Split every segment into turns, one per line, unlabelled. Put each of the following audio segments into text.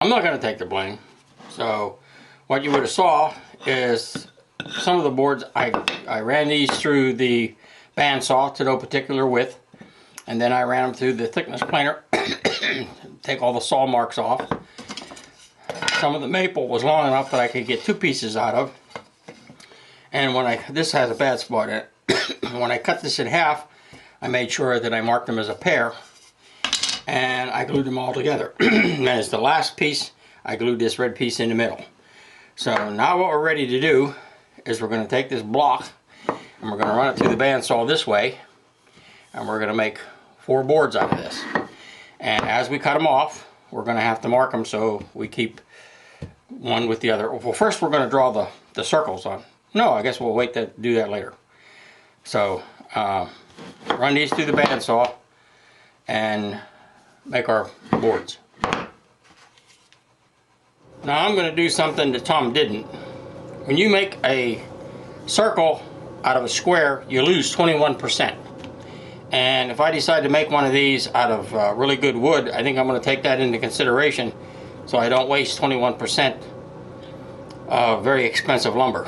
I'm not going to take the blame. So what you would have saw is some of the boards, I ran these through the bandsaw to no particular width, and then I ran them through the thickness planer, take all the saw marks off. Some of the maple was long enough that I could get 2 pieces out of, and this has a bad spot in it. When I cut this in half, I made sure that I marked them as a pair, and I glued them all together. And as the last piece, I glued this red piece in the middle. So now what we're ready to do is we're going to take this block and we're going to run it through the bandsaw this way, and we're going to make 4 boards out of this. And as we cut them off, we're going to have to mark them so we keep one with the other. Well, first we're going to draw the circles on. No, I guess we'll wait to do that later. So run these through the bandsaw and make our boards. Now I'm going to do something that Tom didn't. When you make a circle out of a square, you lose 21%. And if I decide to make one of these out of really good wood, I think I'm going to take that into consideration so I don't waste 21% of very expensive lumber.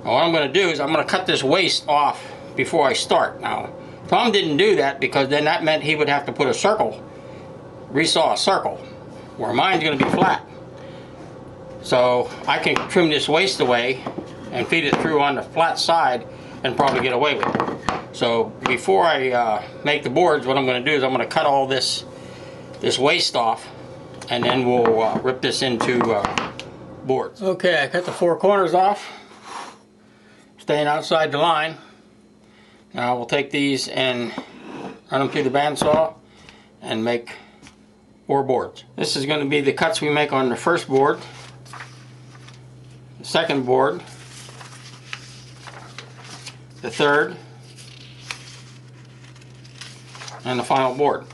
Now what I'm going to do is I'm going to cut this waist off before I start. Now Tom didn't do that because then that meant he would have to put a circle, resaw a circle, where mine's going to be flat. So I can trim this waist away and feed it through on the flat side and probably get away with it. So before I make the boards, what I'm going to do is I'm going to cut all this waist off, and then we'll rip this into boards. Okay, I cut the 4 corners off, staying outside the line. Now we'll take these and run them through the bandsaw and make 4 boards. This is going to be the cuts we make on the first board, the second board, the third, and the final board.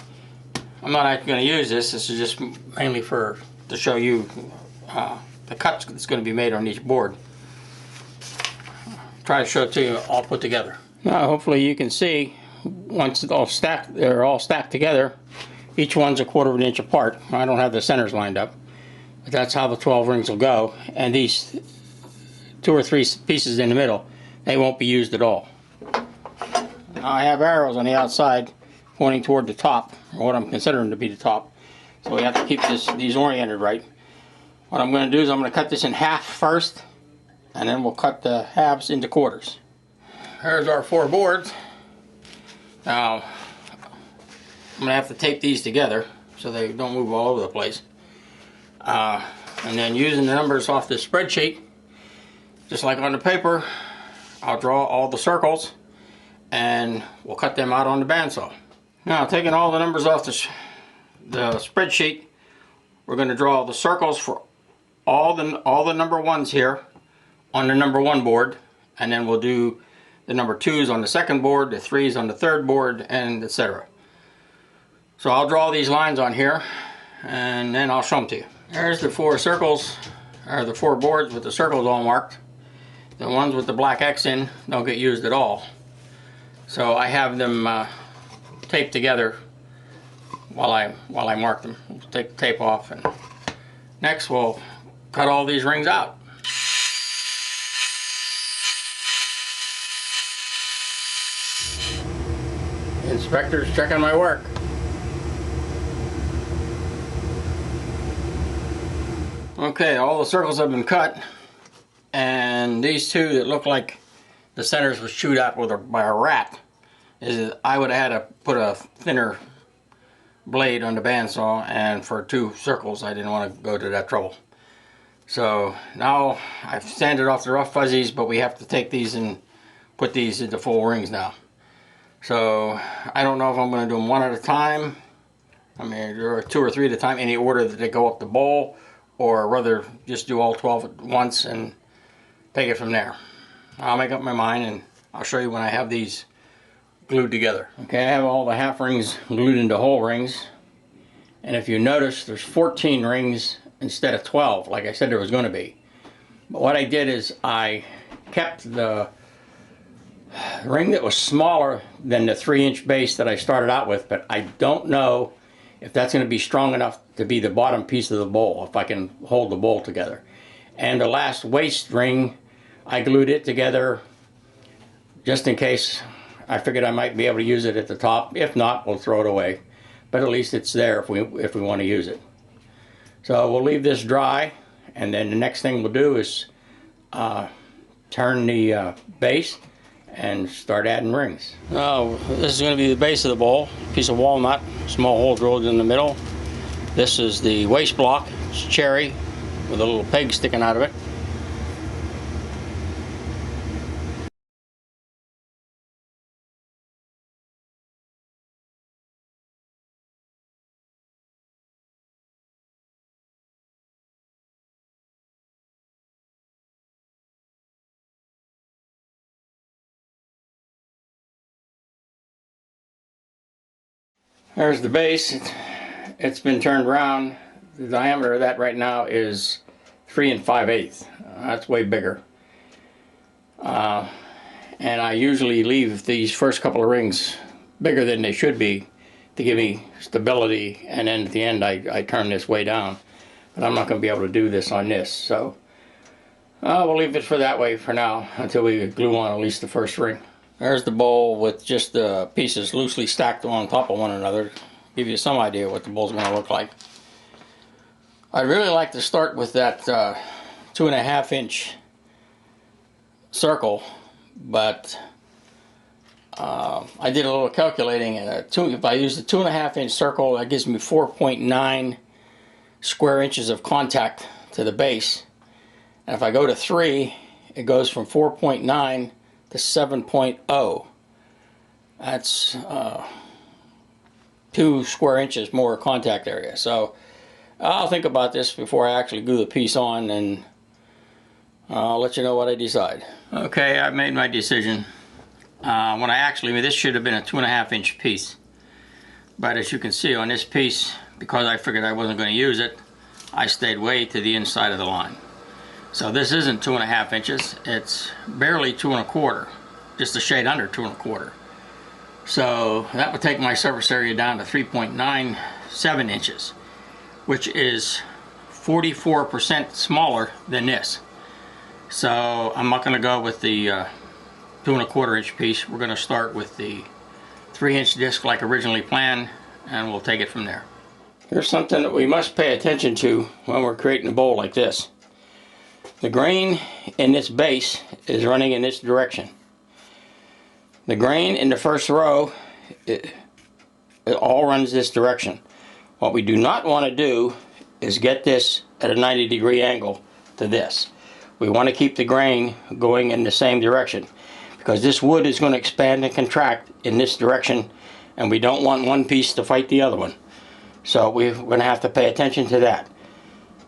I'm not actually going to use this. This is just mainly to show you the cuts that's going to be made on each board. Try to show it to you all put together. Now hopefully you can see once it's all stacked, they're all stacked together. Each one's 1/4 inch apart. I don't have the centers lined up, but that's how the 12 rings will go. And these 2 or 3 pieces in the middle, they won't be used at all. Now I have arrows on the outside pointing toward the top, or what I'm considering to be the top. So we have to keep these oriented right. What I'm going to do is I'm going to cut this in half first, and then we'll cut the halves into quarters. Here's our 4 boards. Now I'm going to have to tape these together so they don't move all over the place. And then using the numbers off this spreadsheet, just like on the paper, I'll draw all the circles and we'll cut them out on the bandsaw. Now taking all the numbers off the spreadsheet, we're going to draw the circles for all the number 1s here on the number 1 board, and then we'll do the number 2s on the second board, the 3s on the third board, and etc. So I'll draw these lines on here and then I'll show them to you. There's the 4 circles, or the 4 boards with the circles all marked. The ones with the black X in don't get used at all. So I have them taped together while I mark them. We'll take the tape off, and next we'll cut all these rings out. Inspector's checking my work. Okay, all the circles have been cut, and these 2 that look like the centers was chewed out by a rat, I would have had to put a thinner blade on the bandsaw, and for 2 circles I didn't want to go to that trouble. So now I've sanded off the rough fuzzies, but we have to take these and put these into full rings now. So I don't know if I'm going to do them one at a time, I mean, there are 2 or 3 at a time, any order that they go up the bowl, or rather just do all 12 at once and take it from there. I'll make up my mind and I'll show you when I have these glued together. Okay, I have all the half rings glued into whole rings, and if you notice there's 14 rings instead of 12 like I said there was going to be. But what I did is I kept the ring that was smaller than the 3-inch base that I started out with, but I don't know if that's going to be strong enough to be the bottom piece of the bowl, if I can hold the bowl together. And the last waist ring, I glued it together just in case. I figured I might be able to use it at the top. If not, we'll throw it away. But at least it's there if we want to use it. So we'll leave this dry, and then the next thing we'll do is turn the base and start adding rings. Oh, this is going to be the base of the bowl. Piece of walnut, small hole drilled in the middle. This is the waist block. It's cherry with a little peg sticking out of it. There's the base. It's been turned around. The diameter of that right now is 3 5/8. That's way bigger. And I usually leave these first couple of rings bigger than they should be to give me stability, and then at the end I turn this way down. But I'm not going to be able to do this on this, so we'll leave it for that way for now until we glue on at least the first ring. There's the bowl with just the pieces loosely stacked on top of one another. Give you some idea what the bowl's going to look like. I'd really like to start with that 2.5 inch circle, but I did a little calculating, and if I use the 2.5 inch circle, that gives me 4.9 square inches of contact to the base. And if I go to 3, it goes from 4.9 to 7.0. That's 2 square inches more contact area. So I'll think about this before I actually glue the piece on, and I'll let you know what I decide. Okay, I've made my decision. This should have been a 2.5 inch piece, but as you can see on this piece, because I figured I wasn't going to use it, I stayed way to the inside of the line. So this isn't 2.5 inches, it's barely 2 1/4, just a shade under 2 1/4. So that would take my surface area down to 3.97 inches, which is 44% smaller than this. So I'm not going to go with the 2 1/4 inch piece. We're going to start with the 3 inch disc like originally planned, and we'll take it from there. Here's something that we must pay attention to when we're creating a bowl like this. The grain in this base is running in this direction. The grain in the first row, it all runs this direction. What we do not want to do is get this at a 90-degree angle to this. We want to keep the grain going in the same direction, because this wood is going to expand and contract in this direction, and we don't want one piece to fight the other one. So we're going to have to pay attention to that.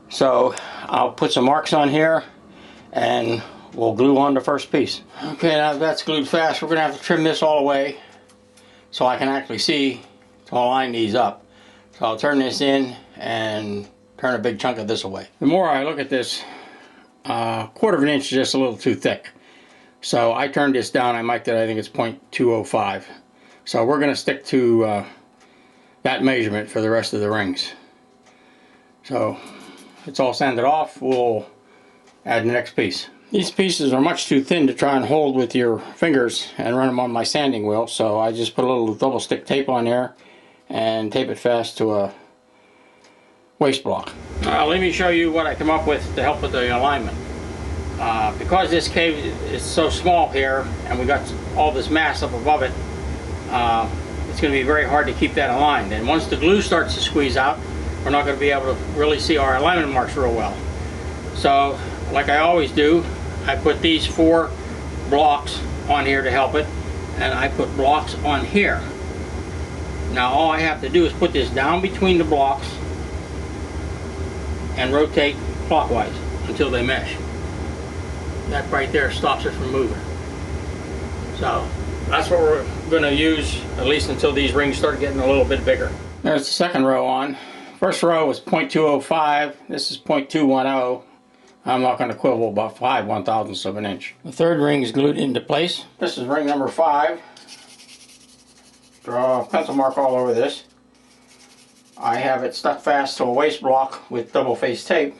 So I'll put some marks on here and we'll glue on the first piece. Okay, now that's glued fast, we're going to have to trim this all away so I can actually see to line these up. So I'll turn this in and turn a big chunk of this away. The more I look at this, 1/4 inch is just a little too thick. So I turned this down. I marked it, I think it's 0.205. So we're going to stick to that measurement for the rest of the rings. So it's all sanded off, we'll add the next piece. These pieces are much too thin to try and hold with your fingers and run them on my sanding wheel, so I just put a little double stick tape on there and tape it fast to a waist block. Let me show you what I come up with to help with the alignment. Because this cave is so small here and we got all this mass up above it, it's going to be very hard to keep that aligned. And once the glue starts to squeeze out, we're not going to be able to really see our alignment marks real well. So, like I always do, I put these 4 blocks on here to help it, and I put blocks on here. Now all I have to do is put this down between the blocks and rotate clockwise until they mesh. That right there stops it from moving. So that's what we're going to use, at least until these rings start getting a little bit bigger. There's the second row on. First row was 0.205, this is 0.210. I'm not going to quibble about 5/1000ths of an inch. The third ring is glued into place. This is ring number 5. Draw a pencil mark all over this. I have it stuck fast to a waste block with double face tape.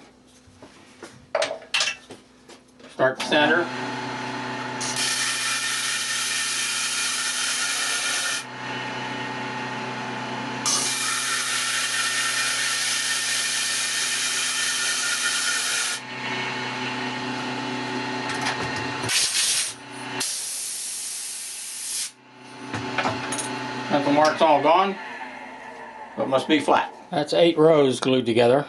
Start the center. Pencil mark's all gone, so it must be flat. That's 8 rows glued together,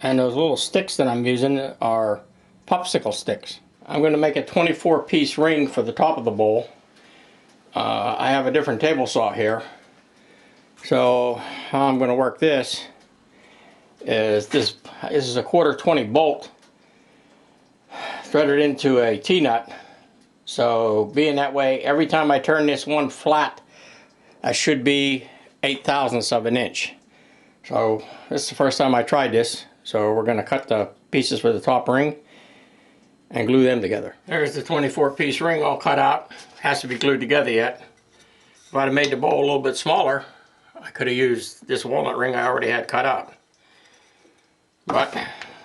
and those little sticks that I'm using are popsicle sticks. I'm going to make a 24-piece ring for the top of the bowl. I have a different table saw here, so how I'm going to work this is this is a 1/4 bolt threaded into a T-nut. So being that way, every time I turn this one flat, I should be 8/1000ths of an inch. So this is the first time I tried this. So we're going to cut the pieces for the top ring and glue them together. There's the 24-piece ring all cut out. Has to be glued together yet. If I'd have made the bowl a little bit smaller, I could have used this walnut ring I already had cut out.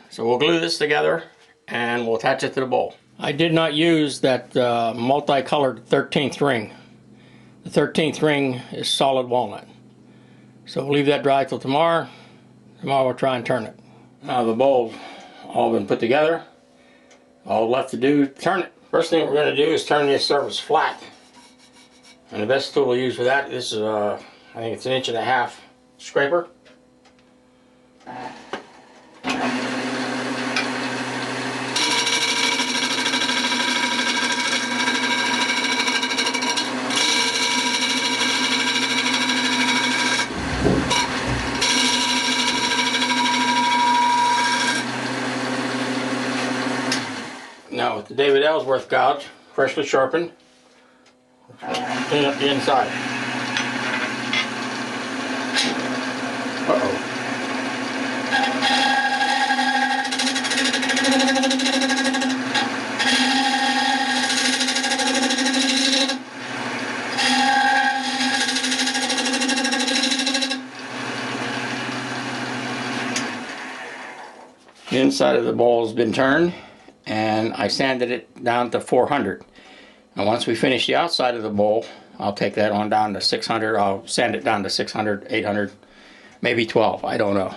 So we'll glue this together and we'll attach it to the bowl. I did not use that multicolored 13th ring. The 13th ring is solid walnut. So we'll leave that dry till tomorrow. Tomorrow we'll try and turn it. Now the bowl's all been put together. All left to do is turn it. First thing we're going to do is turn this surface flat. And the best tool to use for that, this is I think it's 1.5" scraper. Now with the David Ellsworth gouge, freshly sharpened, clean up the inside. Uh-oh. The inside of the bowl has been turned, and I sanded it down to 400. And once we finish the outside of the bowl, I'll take that on down to 600. I'll sand it down to 600, 800, maybe 12. I don't know.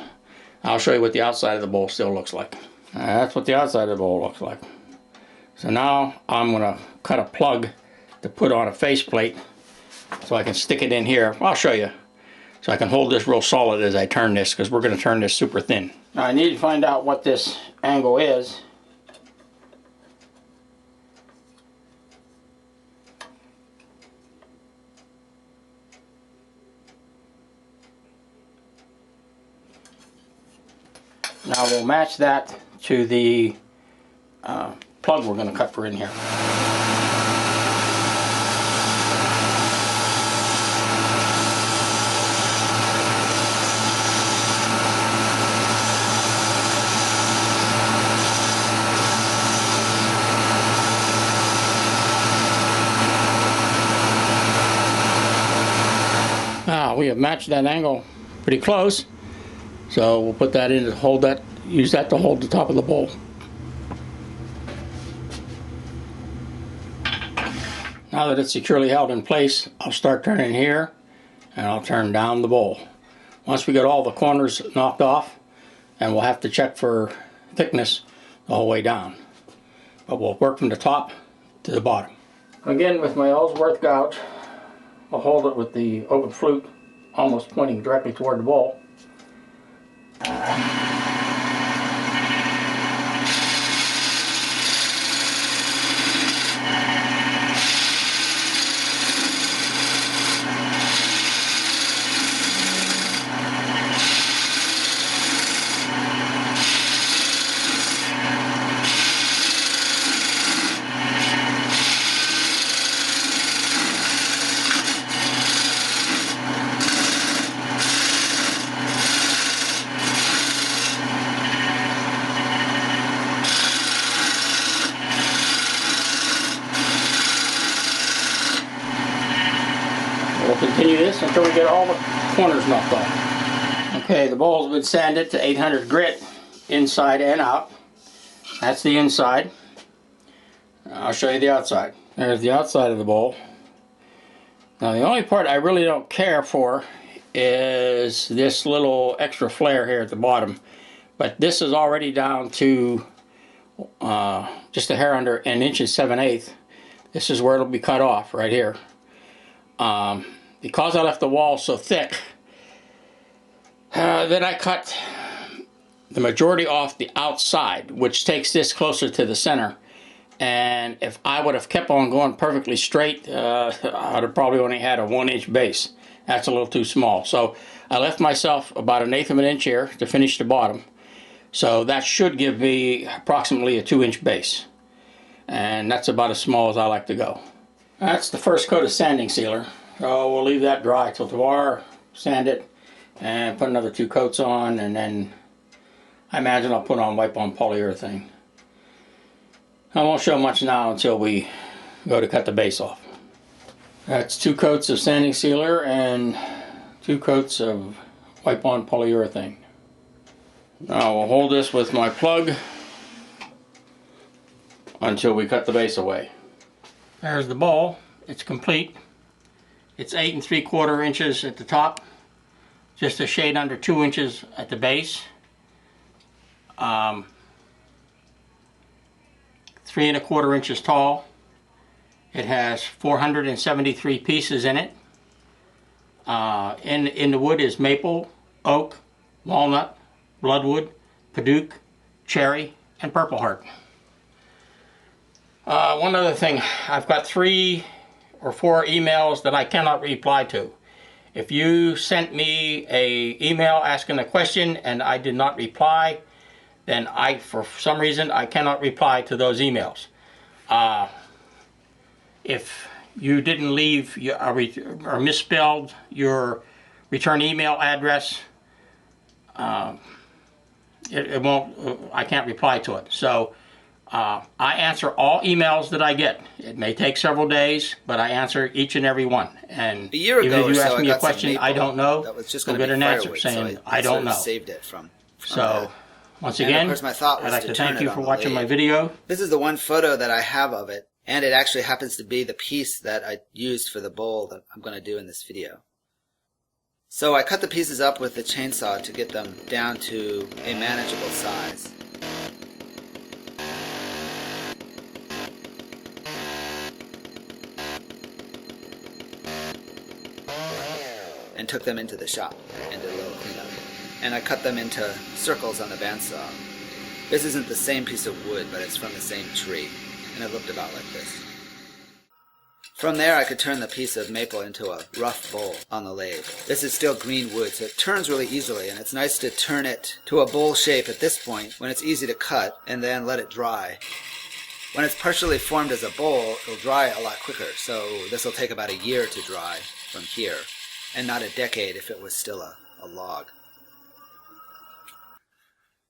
I'll show you what the outside of the bowl still looks like. That's what the outside of the bowl looks like. So now I'm going to cut a plug to put on a faceplate so I can stick it in here. I'll show you. So I can hold this real solid as I turn this, because we're going to turn this super thin. Now I need to find out what this angle is. Now we'll match that to the plug we're going to cut for in here. We have matched that angle pretty close. So we'll put that in to hold that, use that to hold the top of the bowl. Now that it's securely held in place, I'll start turning here and I'll turn down the bowl. Once we get all the corners knocked off, and we'll have to check for thickness the whole way down. But we'll work from the top to the bottom. Again, with my Ellsworth gouge, I'll hold it with the open flute almost pointing directly toward the bowl. We'll continue this until we get all the corners knocked off. Okay, the bowl's been sanded to 800 grit, inside and out. That's the inside. I'll show you the outside. There's the outside of the bowl. Now the only part I really don't care for is this little extra flare here at the bottom. But this is already down to just a hair under 1 7/8. This is where it'll be cut off, right here. Because I left the wall so thick, then I cut the majority off the outside, which takes this closer to the center. And if I would have kept on going perfectly straight, I would have probably only had a 1-inch base. That's a little too small. So I left myself about 1/8 of an inch here to finish the bottom. So that should give me approximately a 2-inch base. And that's about as small as I like to go. That's the first coat of sanding sealer. So we'll leave that dry till tomorrow, sand it, and put another 2 coats on, and then I imagine I'll put on wipe-on polyurethane. I won't show much now until we go to cut the base off. That's 2 coats of sanding sealer and 2 coats of wipe-on polyurethane. Now we'll hold this with my plug until we cut the base away. There's the bowl. It's complete. It's 8 3/4 inches at the top, just a shade under 2 inches at the base. 3 1/4 inches tall. It has 473 pieces in it. In the wood is maple, oak, walnut, bloodwood, padauk, cherry, and purple heart. One other thing, I've got 3 or 4 emails that I cannot reply to. If you sent me an email asking a question and I did not reply, then for some reason, I cannot reply to those emails. If you didn't leave or misspelled your return email address, it won't. I can't reply to it. So I answer all emails that I get. It may take several days, but I answer each and every one. And
a year ago,
even if you
so
ask me a question I don't know,
that was just
you'll get an answer saying I don't know.
Saved it from
so. Once
and
again,
of course my thought was
I'd like to thank you for watching my
lathe.
video.
This is the one photo that I have of it, and it actually happens to be the piece that I used for the bowl that I'm going to do in this video. So I cut the pieces up with the chainsaw to get them down to a manageable size. And took them into the shop and did a little cleanup. And I cut them into circles on the bandsaw. This isn't the same piece of wood, but it's from the same tree, and it looked about like this. From there I could turn the piece of maple into a rough bowl on the lathe. This is still green wood, so it turns really easily, and it's nice to turn it to a bowl shape at this point when it's easy to cut, and then let it dry. When it's partially formed as a bowl, it'll dry a lot quicker, so this will take about a year to dry from here, and not a decade if it was still a log.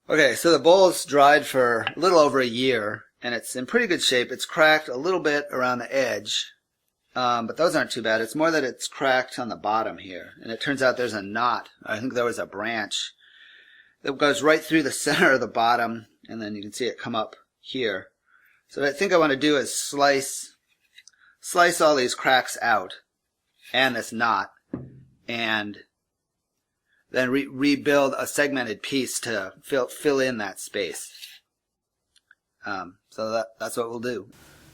Okay, so the bowl's dried for a little over a year, and it's in pretty good shape. It's cracked a little bit around the edge, but those aren't too bad. It's more that it's cracked on the bottom here, and it turns out there's a knot. I think there was a branch that goes right through the center of the bottom, and then you can see it come up here. So what I think I want to do is slice all these cracks out, and this knot, and then rebuild a segmented piece to fill in that space. So that's what we'll do.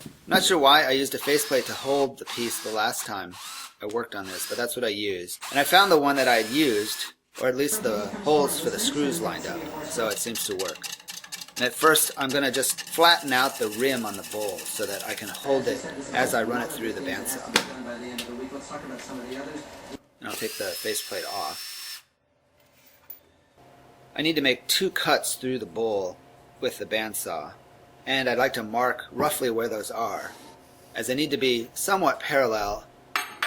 I'm not sure why I used a faceplate to hold the piece the last time I worked on this, but that's what I used. And I found the one that I had used, or at least the holes for the screws lined up, so it seems to work. And at first I'm going to just flatten out the rim on the bowl so that I can hold it as I run it through the bandsaw. And I'll take the faceplate off. I need to make 2 cuts through the bowl with the bandsaw, and I'd like to mark roughly where those are, as they need to be somewhat parallel,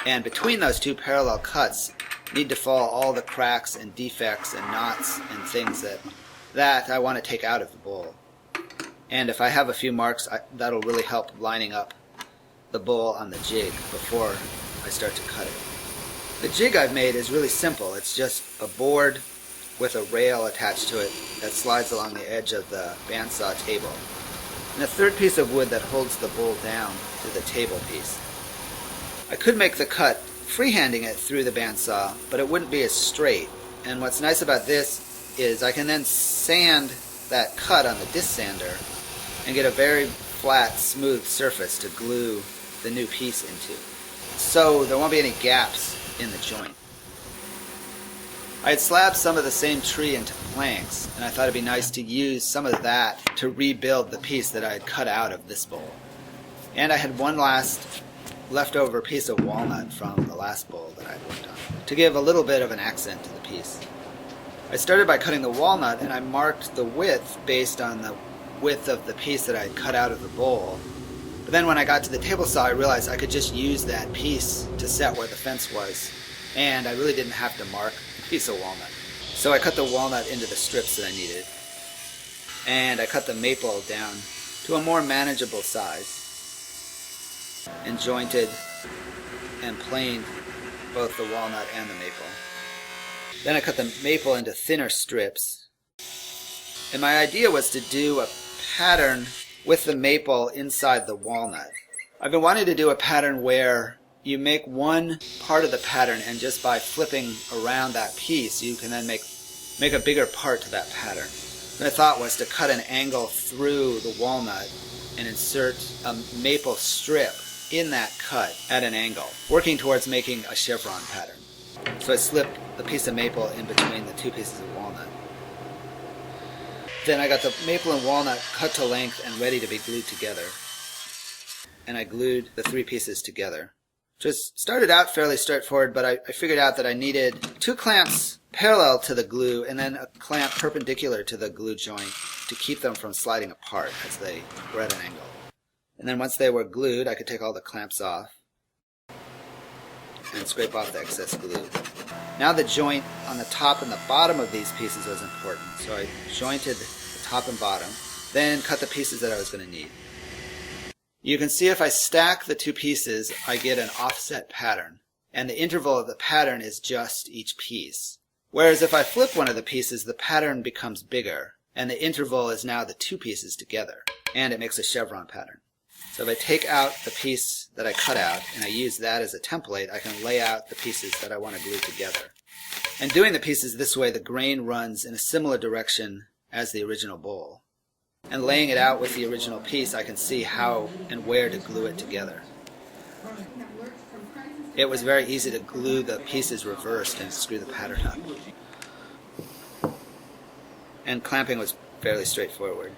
and between those 2 parallel cuts need to fall all the cracks and defects and knots and things that I want to take out of the bowl. And if I have a few marks, that'll really help lining up the bowl on the jig before I start to cut it. The jig I've made is really simple. It's just a board with a rail attached to it that slides along the edge of the bandsaw table, and a third piece of wood that holds the bowl down to the table piece. I could make the cut freehanding it through the bandsaw, but it wouldn't be as straight, and what's nice about this is I can then sand that cut on the disc sander and get a very flat, smooth surface to glue the new piece into. So there won't be any gaps in the joint. I had slabbed some of the same tree into planks, and I thought it'd be nice to use some of that to rebuild the piece that I had cut out of this bowl. And I had one last leftover piece of walnut from the last bowl that I'd worked on to give a little bit of an accent to the piece. I started by cutting the walnut, and I marked the width based on the width of the piece that I had cut out of the bowl. But then when I got to the table saw, I realized I could just use that piece to set where the fence was, and I really didn't have to mark a piece of walnut. So I cut the walnut into the strips that I needed, and I cut the maple down to a more manageable size, and jointed and planed both the walnut and the maple. Then I cut the maple into thinner strips, and my idea was to do a pattern with the maple inside the walnut. I've been wanting to do a pattern where you make one part of the pattern, and just by flipping around that piece you can then make a bigger part to that pattern. My thought was to cut an angle through the walnut and insert a maple strip in that cut at an angle, working towards making a chevron pattern. So I slipped the piece of maple in between the two pieces of walnut. Then I got the maple and walnut cut to length and ready to be glued together. And I glued the three pieces together. Just started out fairly straightforward, but I figured out that I needed two clamps parallel to the glue and then a clamp perpendicular to the glue joint to keep them from sliding apart as they were at an angle. And then once they were glued, I could take all the clamps off and scrape off the excess glue. Now the joint on the top and the bottom of these pieces was important, so I jointed the top and bottom, then cut the pieces that I was going to need. You can see if I stack the two pieces, I get an offset pattern, and the interval of the pattern is just each piece. Whereas if I flip one of the pieces, the pattern becomes bigger, and the interval is now the two pieces together, and it makes a chevron pattern. So if I take out the piece that I cut out and I use that as a template, I can lay out the pieces that I want to glue together. And doing the pieces this way, the grain runs in a similar direction as the original bowl. And laying it out with the original piece, I can see how and where to glue it together. It was very easy to glue the pieces reversed and screw the pattern up. And clamping was fairly straightforward.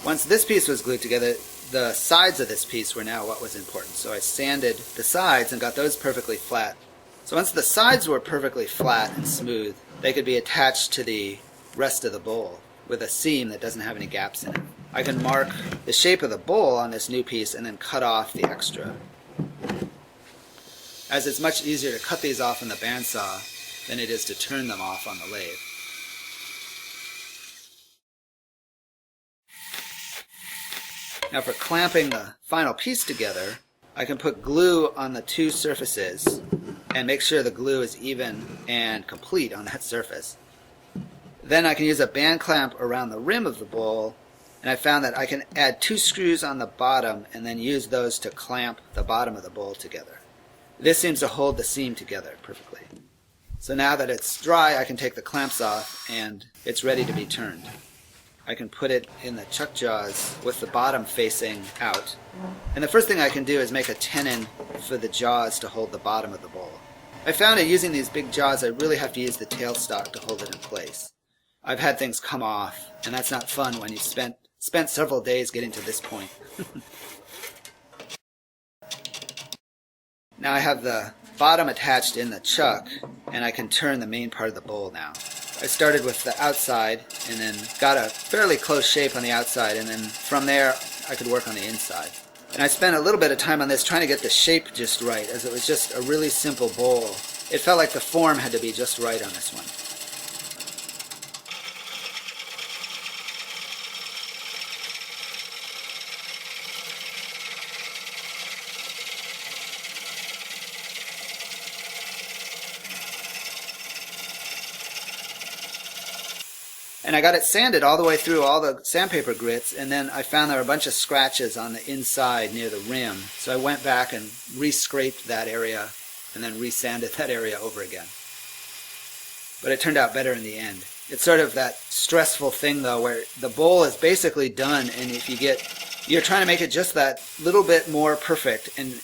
Once this piece was glued together, the sides of this piece were now what was important. So I sanded the sides and got those perfectly flat. So once the sides were perfectly flat and smooth, they could be attached to the rest of the bowl with a seam that doesn't have any gaps in it. I can mark the shape of the bowl on this new piece and then cut off the extra, as it's much easier to cut these off on the bandsaw than it is to turn them off on the lathe. Now for clamping the final piece together, I can put glue on the two surfaces and make sure the glue is even and complete on that surface. Then I can use a band clamp around the rim of the bowl, and I found that I can add two screws on the bottom and then use those to clamp the bottom of the bowl together. This seems to hold the seam together perfectly. So now that it's dry, I can take the clamps off and it's ready to be turned. I can put it in the chuck jaws with the bottom facing out. And the first thing I can do is make a tenon for the jaws to hold the bottom of the bowl. I found that using these big jaws, I really have to use the tailstock to hold it in place. I've had things come off, and that's not fun when you've spent several days getting to this point. Now I have the bottom attached in the chuck, and I can turn the main part of the bowl now. I started with the outside and then got a fairly close shape on the outside, and then from there I could work on the inside. And I spent a little bit of time on this trying to get the shape just right, as it was just a really simple bowl. It felt like the form had to be just right on this one. And I got it sanded all the way through, all the sandpaper grits, and then I found there were a bunch of scratches on the inside near the rim. So I went back and re-scraped that area and then re-sanded that area over again. But it turned out better in the end. It's sort of that stressful thing, though, where the bowl is basically done, and if you're trying to make it just that little bit more perfect, and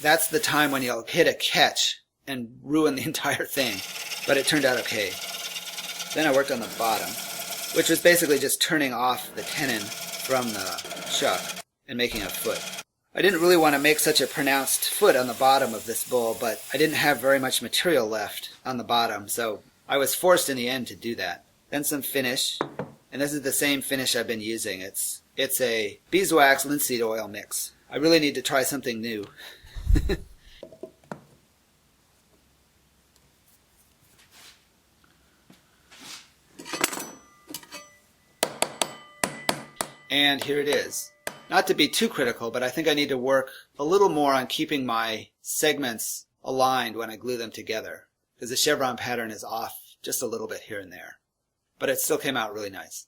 that's the time when you'll hit a catch and ruin the entire thing. But it turned out okay. Then I worked on the bottom, which was basically just turning off the tenon from the chuck and making a foot. I didn't really want to make such a pronounced foot on the bottom of this bowl, but I didn't have very much material left on the bottom, so I was forced in the end to do that. Then some finish, and this is the same finish I've been using. It's a beeswax linseed oil mix. I really need to try something new. And here it is. Not to be too critical, but I think I need to work a little more on keeping my segments aligned when I glue them together, because the chevron pattern is off just a little bit here and there. But it still came out really nice.